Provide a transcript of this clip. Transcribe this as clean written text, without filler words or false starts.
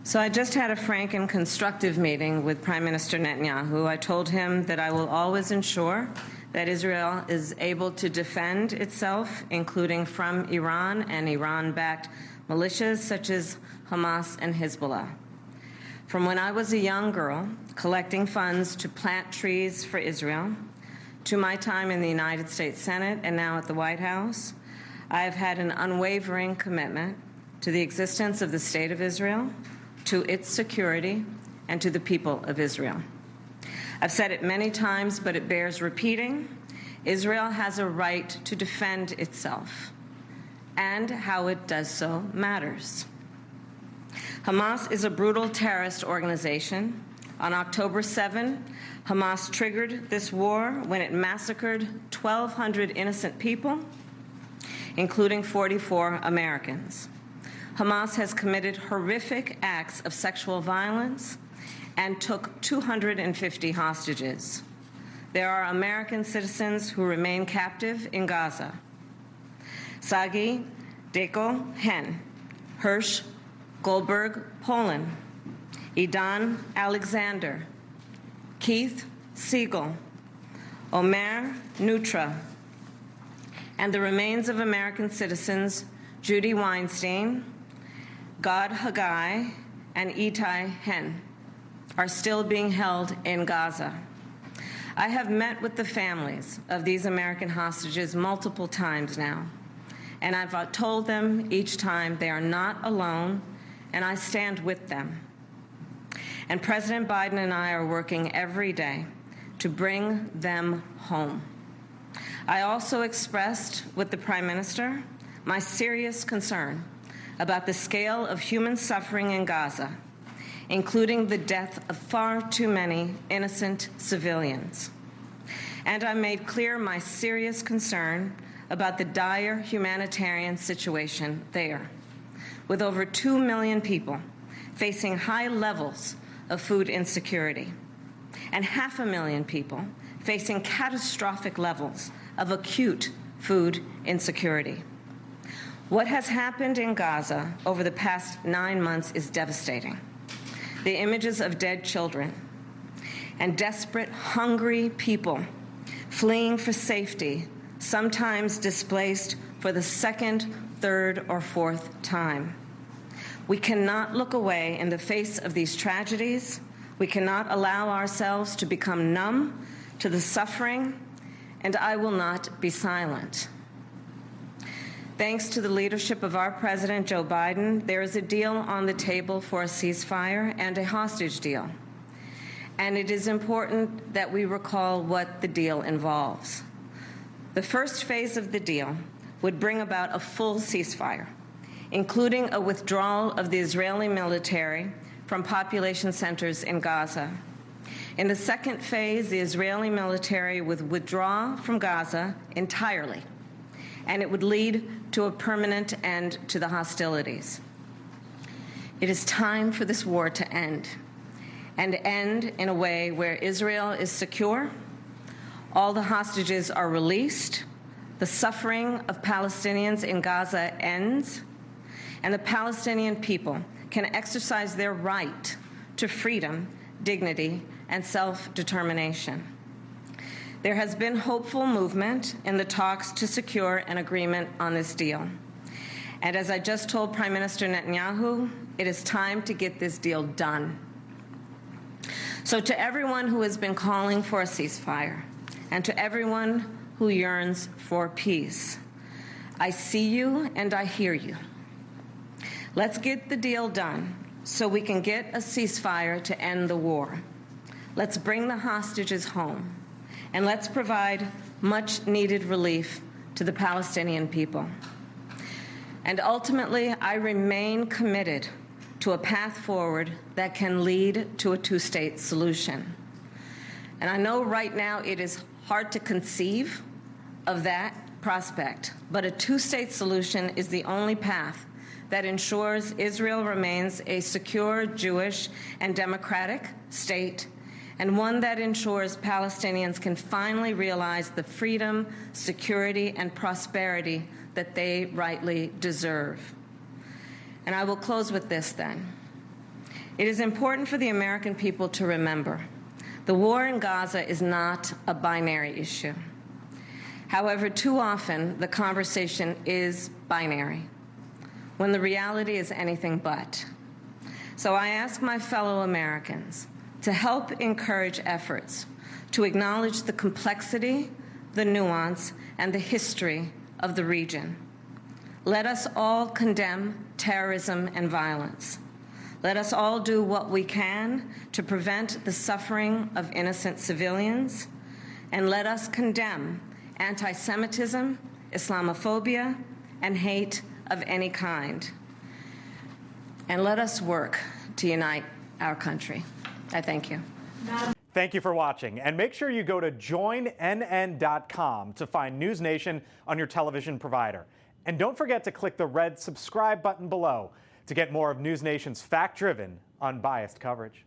So I just had a frank and constructive meeting with Prime Minister Netanyahu. I told him that I will always ensure that Israel is able to defend itself, including from Iran and Iran-backed militias such as Hamas and Hezbollah. From when I was a young girl, collecting funds to plant trees for Israel, to my time in the United States Senate and now at the White House, I have had an unwavering commitment to the existence of the State of Israel, to its security, and to the people of Israel. I've said it many times, but it bears repeating. Israel has a right to defend itself, and how it does so matters. Hamas is a brutal terrorist organization. On October 7, Hamas triggered this war when it massacred 1,200 innocent people, including 44 Americans. Hamas has committed horrific acts of sexual violence and took 250 hostages. There are American citizens who remain captive in Gaza. Sagi Deko Hen, Hirsch Goldberg, Poland, Idan Alexander, Keith Siegel, Omer Nutra, and the remains of American citizens Judy Weinstein, Gad Haggai, and Itai Hen are still being held in Gaza. I have met with the families of these American hostages multiple times now, and I've told them each time they are not alone, and I stand with them. And President Biden and I are working every day to bring them home. I also expressed with the Prime Minister my serious concern about the scale of human suffering in Gaza, including the death of far too many innocent civilians. And I made clear my serious concern about the dire humanitarian situation there, with over 2 million people facing high levels of food insecurity, and 500,000 people facing catastrophic levels of acute food insecurity. What has happened in Gaza over the past 9 months is devastating. The images of dead children and desperate, hungry people fleeing for safety, sometimes displaced for the second, third, or fourth time. We cannot look away in the face of these tragedies. We cannot allow ourselves to become numb to the suffering, and I will not be silent. Thanks to the leadership of our President, Joe Biden, there is a deal on the table for a ceasefire and a hostage deal. And it is important that we recall what the deal involves. The first phase of the deal would bring about a full ceasefire, including a withdrawal of the Israeli military from population centers in Gaza. In the second phase, the Israeli military would withdraw from Gaza entirely, and it would lead to a permanent end to the hostilities. It is time for this war to end, and end in a way where Israel is secure, all the hostages are released, the suffering of Palestinians in Gaza ends, and the Palestinian people can exercise their right to freedom, dignity, and self-determination. There has been hopeful movement in the talks to secure an agreement on this deal. And as I just told Prime Minister Netanyahu, it is time to get this deal done. So to everyone who has been calling for a ceasefire, and to everyone who yearns for peace, I see you and I hear you. Let's get the deal done so we can get a ceasefire to end the war. Let's bring the hostages home, and let's provide much-needed relief to the Palestinian people. And ultimately, I remain committed to a path forward that can lead to a two-state solution. And I know right now it is hard to conceive of that prospect, but a two-state solution is the only path that ensures Israel remains a secure, Jewish, and democratic state, and one that ensures Palestinians can finally realize the freedom, security, and prosperity that they rightly deserve. And I will close with this then. It is important for the American people to remember the war in Gaza is not a binary issue. However, too often the conversation is binary, when the reality is anything but. So I ask my fellow Americans to help encourage efforts to acknowledge the complexity, the nuance, and the history of the region. Let us all condemn terrorism and violence. Let us all do what we can to prevent the suffering of innocent civilians, and let us condemn anti-Semitism, Islamophobia, and hate of any kind. And let us work to unite our country. I thank you. Thank you for watching, and make sure you go to joinnn.com to find NewsNation on your television provider. And don't forget to click the red subscribe button below to get more of NewsNation's fact-driven, unbiased coverage.